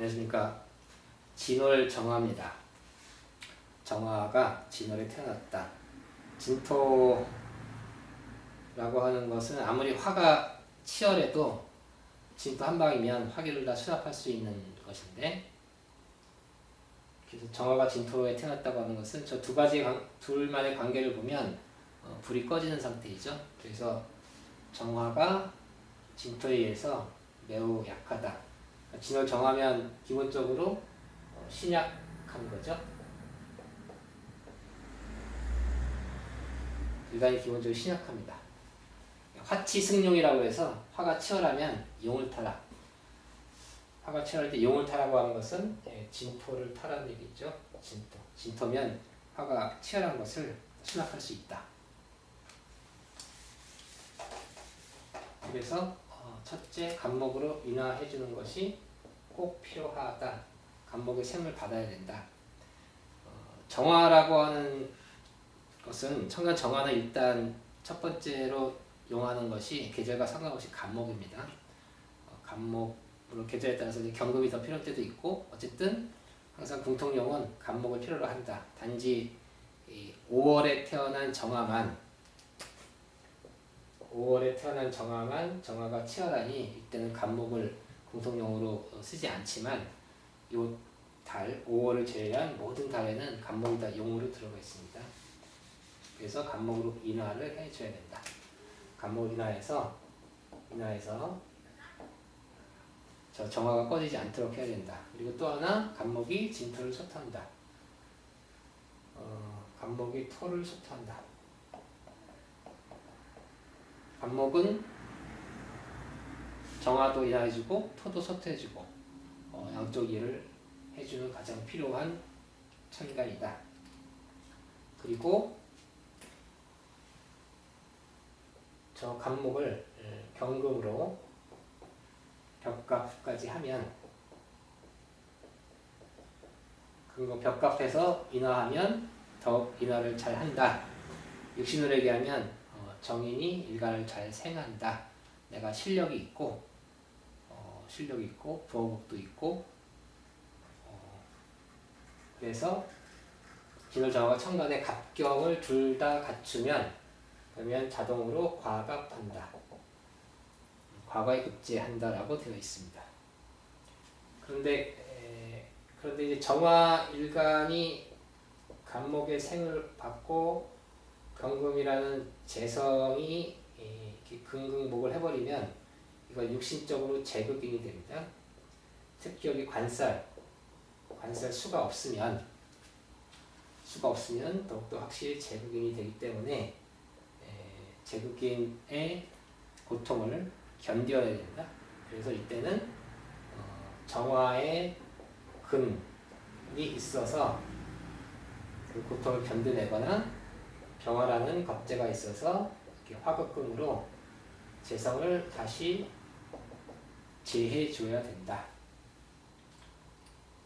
안녕하십니까. 진월정화입니다. 정화가 진월에 태어났다. 진토라고 하는 것은 아무리 화가 치열해도 진토 한 방이면 화기를 다 수납할 수 있는 것인데, 그래서 정화가 진토에 태어났다고 하는 것은 저 둘만의 관계를 보면 불이 꺼지는 상태이죠. 그래서 정화가 진토에 의해서 매우 약하다. 진월 정하면 기본적으로 신약한 거죠. 일간이 기본적으로 신약합니다. 화치승용이라고 해서 화가 치열하면 용을 타라. 화가 치열할 때 용을 타라고 하는 것은 진토를 타라는 얘기죠. 진토면 화가 치열한 것을 수납할 수 있다. 그래서 첫째, 간목으로 인화해 주는 것이 꼭 필요하다. 간목의 셈을 받아야 된다. 정화라고 하는 것은 청간 정화는 일단 첫 번째로 용하는 것이 계절과 상관없이 간목입니다. 간목으로 계절에 따라서 경금이 더 필요할 때도 있고, 어쨌든 항상 공통용은 간목을 필요로 한다. 단지 5월에 태어난 정화만 정화가 치열하니 이때는 간목을 공통용으로 쓰지 않지만, 요 달 5월을 제외한 모든 달에는 간목이 다 용으로 들어가 있습니다. 그래서 간목으로 인화를 해줘야 된다. 간목을 인화해서 저 정화가 꺼지지 않도록 해야 된다. 그리고 또 하나, 간목이 진토를 솟한다. 간목이 토를 솟한다. 간목은 정화도 인화해주고 토도 솟해주고 양쪽 일을 해주는 가장 필요한 천간이다. 그리고 저 간목을 경금으로 벽갑까지 하면, 그리고 벽갑해서 인화하면 더욱 인화를 잘 한다. 육신으로 얘기하면 정인이 일간을 잘 생한다. 내가 실력이 있고 부호복도 있고, 그래서 진월정화가 천간에 갑경을 둘 다 갖추면 그러면 자동으로 과갑한다. 과거에 급제한다라고 되어 있습니다. 그런데 이제 정화 일간이 간목의 생을 받고 경금이라는 재성이 근극목을 해버리면 이건 육신적으로 재극인이 됩니다. 특히 여기 관살 수가 없으면 더욱더 확실히 재극인이 되기 때문에 재극인의 고통을 견뎌야 된다. 그래서 이때는 정화의 근이 있어서 그 고통을 견뎌내거나 병화라는 겁재가 있어서 화극근으로 재성을 다시 재해줘야 된다.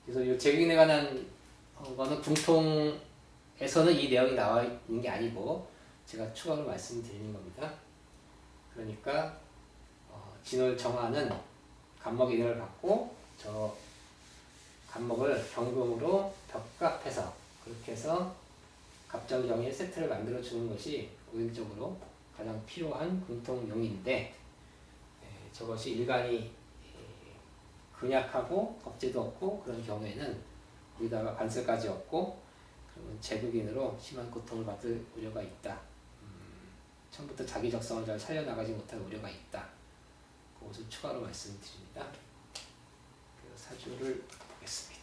그래서 이 재극인에 관한 거는 궁통에서는 이 내용이 나와 있는 게 아니고 제가 추가로 말씀드리는 겁니다. 그러니까 진월 정화는 간목의 인화를 받고 저 간목을 경금으로 벽갑해서 그렇게 해서 갑정경의 세트를 만들어 주는 것이 오행적으로 가장 필요한 궁통용인데, 저것이 일간이 근약하고 겁재도 없고 그런 경우에는 거기다가 관설까지 없고 그러면 재극인으로 심한 고통을 받을 우려가 있다. 처음부터 자기 적성을 잘 살려나가지 못할 우려가 있다. 그것을 추가로 말씀드립니다. 사주를 보겠습니다.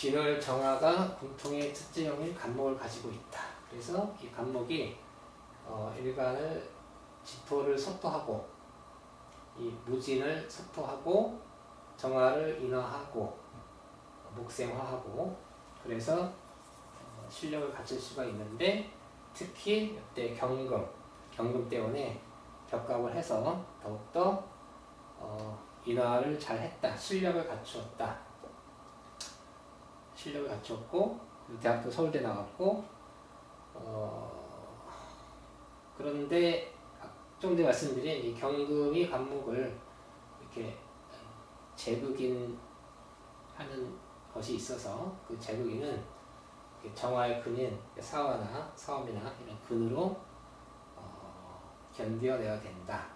진월 정화가 공통의 특징형인 간목을 가지고 있다. 그래서 이 간목이 일간을 진토를 속토하고 이 무진을 속토하고 정화를 인화하고 목생화하고 그래서 실력을 갖출 수가 있는데 특히 이때 경금 때문에 벽갑을 해서 더욱더 인화를 잘했다. 실력을 갖추었고 대학도 서울대 나갔고 그런데 좀 전에 말씀드린 이 경금이 간목을 이렇게 재극인 하는 것이 있어서 그 재극인은 정화의 근인 사화나 사업이나 이런 근으로 견뎌내야 된다.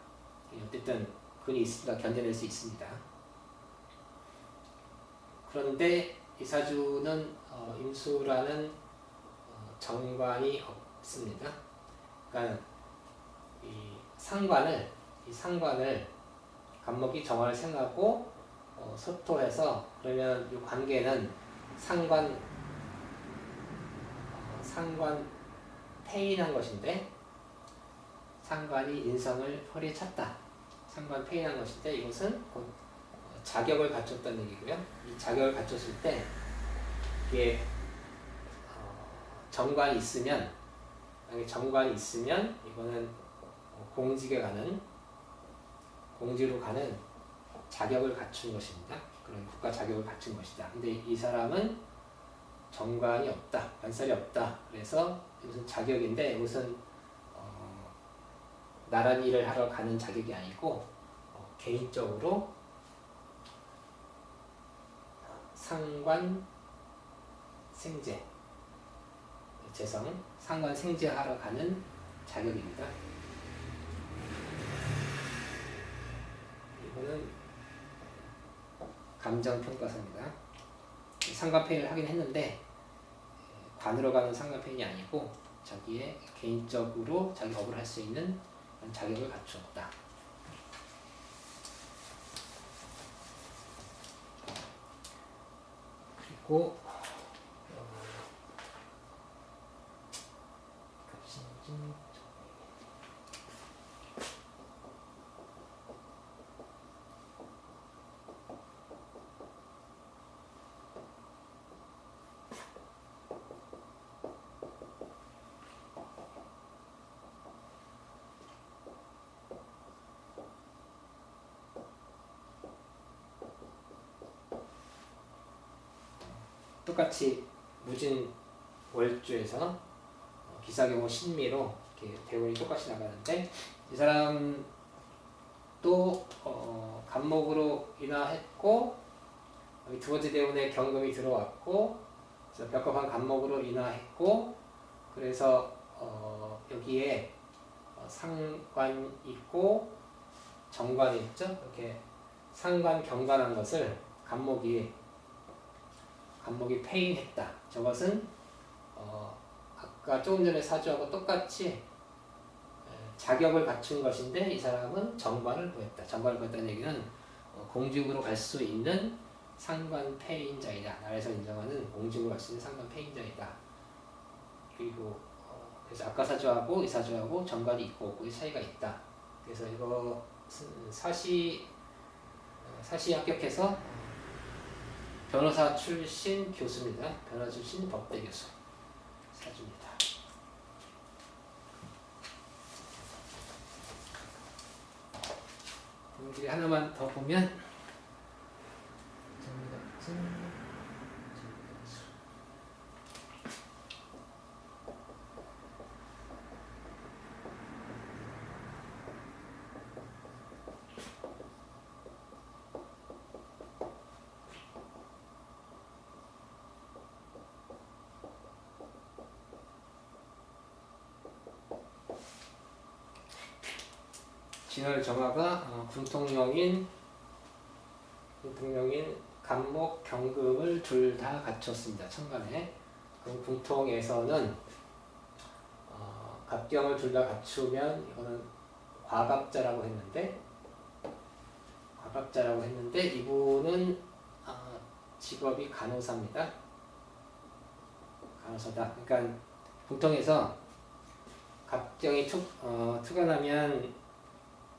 어쨌든 근이 있으니까 견뎌낼 수 있습니다. 그런데 이 사주는 임수라는 정관이 없습니다. 그러니까 이 상관을 간목이 정화를 생하고 소토해서 그러면 이 관계는 상관 폐인한 것인데 상관이 인성을 허리에 찼다. 상관 폐인한 것인데 이것은 곧 자격을 갖췄다는 얘기고요. 이 자격을 갖췄을 때 이게 정관이 있으면 만약에 정관이 있으면 이거는 공지로 가는 자격을 갖춘 것입니다. 그런 국가 자격을 갖춘 것이다. 근데 이 사람은 정관이 없다, 관살이 없다. 그래서 이것은 자격인데 이것은 나란 일을 하러 가는 자격이 아니고 개인적으로 상관 생제하러 가는 자격입니다. 이거는 감정평가서입니다. 상관폐인을 하긴 했는데 관으로 가는 상관폐인이 아니고 자기의 개인적으로 자기 업을 할 수 있는 자격을 갖추었다. 그리고 똑같이 무진 월주에서 기사경호 신미로 이렇게 대운이 똑같이 나가는데 이 사람도 간목으로 인화했고 여기 두 번째 대운에 경금이 들어왔고 그래서 벽갑한 간목으로 인화했고 그래서 여기에 상관 있고 정관이 있죠. 이렇게 상관 경관한 것을 간목이 폐인했다. 저것은 아까 조금 전에 사주하고 똑같이 자격을 갖춘 것인데 이 사람은 정관을 보였다. 정관을 보였다는 얘기는 공직으로 갈 수 있는 상관 폐인자이다. 나라에서 인정하는 공직으로 갈 수 있는 상관 폐인자이다. 그리고 그래서 아까 사주하고 이 사주하고 정관이 있고 없고의 차이가 있다. 그래서 이거 사시 합격해서 변호사 출신 교수입니다. 변호사 출신 법대 교수 사주입니다. 여기 하나만 더 보면 진월 정화가 군통령인 간목 경금을 둘 다 갖췄습니다. 천간에. 그럼 군통에서는 갑경을 둘 다 갖추면 이거는 과갑자라고 했는데 이분은 직업이 간호사입니다. 간호사다. 그러니까 군통에서 갑경이 투과나면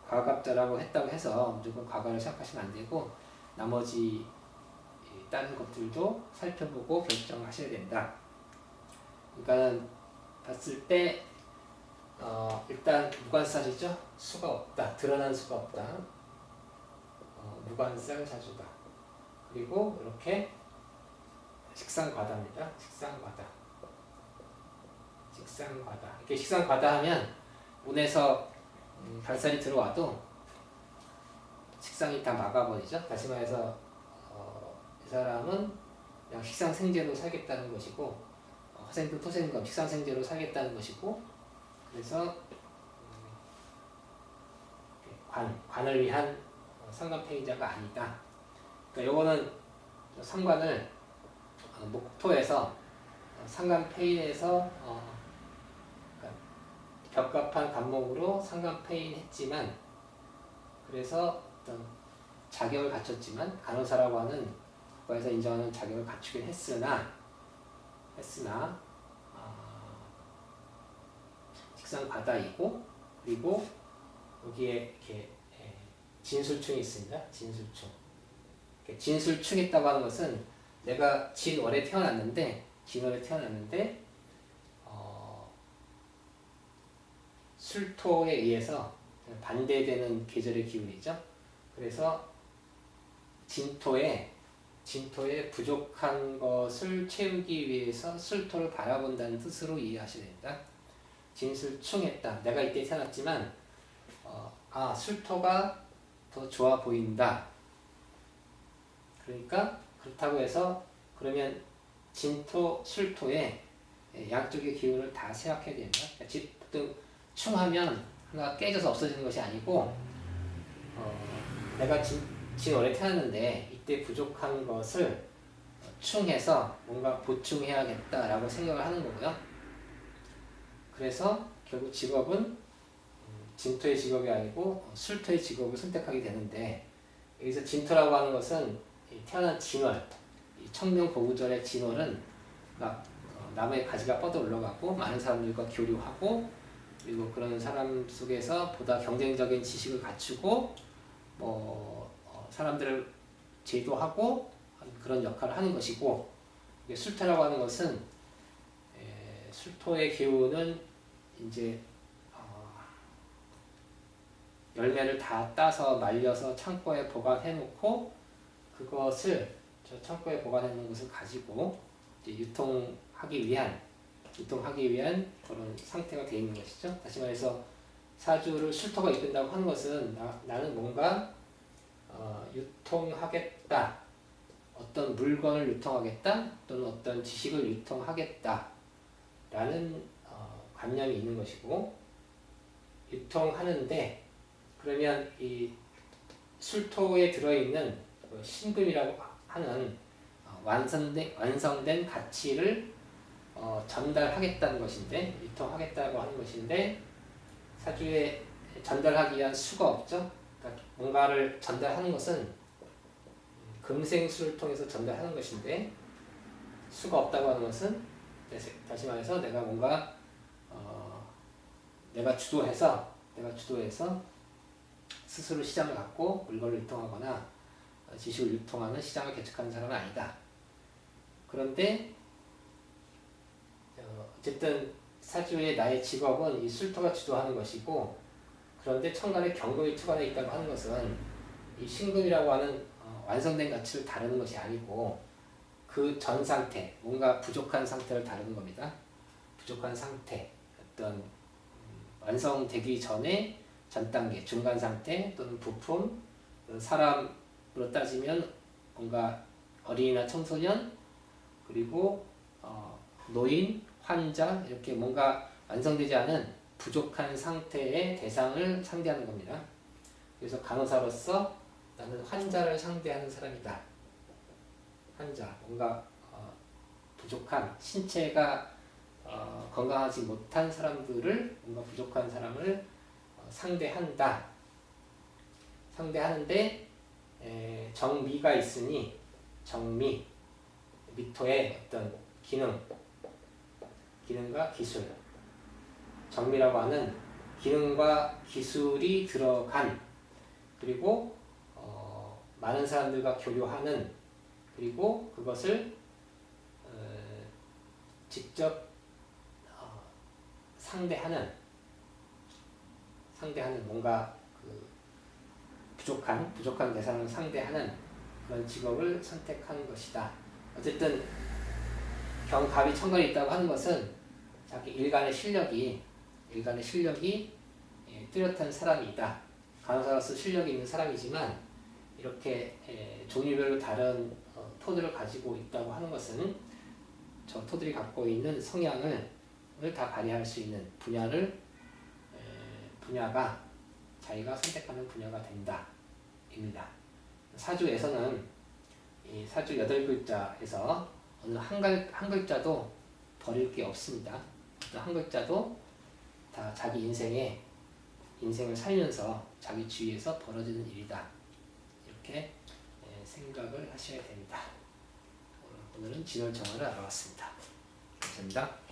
과갑자라고 했다고 해서 무조건 과거를 생각하시면 안 되고 나머지 다른 것들도 살펴보고 결정하셔야 된다. 그러니까 봤을 때 일단 무관살이죠. 수가 없다. 드러난 수가 없다. 무관살 사주다. 그리고 이렇게 식상과다입니다. 식상과다. 식상과다. 이렇게 식상과다 하면 운에서 발살이 들어와도 식상이 다 막아버리죠. 다시 말해서 이 사람은 그냥 식상생재로 살겠다는 것이고 화생금 토생금 식상생재로 살겠다는 것이고 그래서 관을 위한 상관폐의자가 아니다. 그러니까 요거는 상관을 목토에서 상관폐인해서 벽갑한 간목으로 상관폐인했지만 그래서 어떤 자격을 갖췄지만 간호사라고 하는 국가에서 인정하는 자격을 갖추긴 했으나 식상과다이고 그리고 여기에 이렇게 진술충이 있습니다. 진술충. 진술충했다고 하는 것은 내가 진월에 태어났는데 술토에 의해서 반대되는 계절의 기운이죠. 그래서 진토에 부족한 것을 채우기 위해서 술토를 바라본다는 뜻으로 이해하셔야 된다. 진술충했다. 내가 이때 태어났지만 술토가 더 좋아 보인다. 그러니까 그렇다고 해서 그러면 진토, 술토에 양쪽의 기운을 다 생각해야 된다. 보통 충하면 하나 깨져서 없어지는 것이 아니고 내가 진월에 태어났는데 이때 부족한 것을 충해서 뭔가 보충해야겠다라고 생각을 하는 거고요. 그래서 결국 직업은 진토의 직업이 아니고 술토의 직업을 선택하게 되는데 여기서 진토라고 하는 것은 태어난 진월, 청명고구절의 진월은 막 나무의 가지가 뻗어 올라가고 많은 사람들과 교류하고 그리고 그런 사람 속에서 보다 경쟁적인 지식을 갖추고 사람들을 제도하고 그런 역할을 하는 것이고 술토라고 하는 것은 술토의 기운은 이제 열매를 다 따서 말려서 창고에 보관해 놓고 그것을 저 창고에 보관해 놓은 것을 가지고 이제 유통하기 위한 그런 상태가 되어 있는 것이죠. 다시 말해서 사주를 술토가 이끈다고 하는 것은 나는 뭔가 유통하겠다. 어떤 물건을 유통하겠다. 또는 어떤 지식을 유통하겠다. 라는 관념이 있는 것이고 유통하는데 그러면 이 술토에 들어있는 신금이라고 하는 완성된 가치를 전달하겠다는 것인데 유통하겠다고 하는 것인데 사주에 전달하기 위한 수가 없죠. 그러니까 뭔가를 전달하는 것은 금생수를 통해서 전달하는 것인데 수가 없다고 하는 것은 다시 말해서 내가 뭔가 내가 주도해서 스스로 시장을 갖고 물건을 유통하거나 지식을 유통하는 시장을 개척하는 사람은 아니다. 그런데 어쨌든 사주의 나의 직업은 이 술토가 주도하는 것이고 그런데 천간에 경금이 투관해 있다고 하는 것은 이 신금이라고 하는 완성된 가치를 다루는 것이 아니고 그 전 상태, 뭔가 부족한 상태를 다루는 겁니다. 부족한 상태, 어떤 완성되기 전에 전 단계, 중간 상태 또는 부품, 사람으로 따지면 뭔가 어린이나 청소년, 그리고 노인, 환자 이렇게 뭔가 완성되지 않은 부족한 상태의 대상을 상대하는 겁니다. 그래서 간호사로서 나는 환자를 상대하는 사람이다. 환자, 뭔가 부족한 신체가 건강하지 못한 사람들을 뭔가 부족한 사람을 상대하는데 정미가 있으니 정미 미토의 어떤 기능과 기술 정미라고 하는 기능과 기술이 들어간, 그리고 많은 사람들과 교류하는, 그리고 그것을 직접 상대하는 뭔가 그 부족한 대상을 상대하는 그런 직업을 선택한 것이다. 어쨌든 경갑이 천간에 있다고 하는 것은 자기 일간의 실력이 뚜렷한 사람이다. 간호사로서 실력이 있는 사람이지만 이렇게 종류별로 다른 토들을 가지고 있다고 하는 것은 저 토들이 갖고 있는 성향을 다 발휘할 수 있는 분야가 자기가 선택하는 분야가 된다 입니다. 사주에서는 이 사주 8글자에서 어느 한 글자도 버릴 게 없습니다. 한 글자도 다 자기 인생을 살면서 자기 주위에서 벌어지는 일이다. 이렇게 생각을 하셔야 됩니다. 오늘은 진월정화를 알아봤습니다. 감사합니다.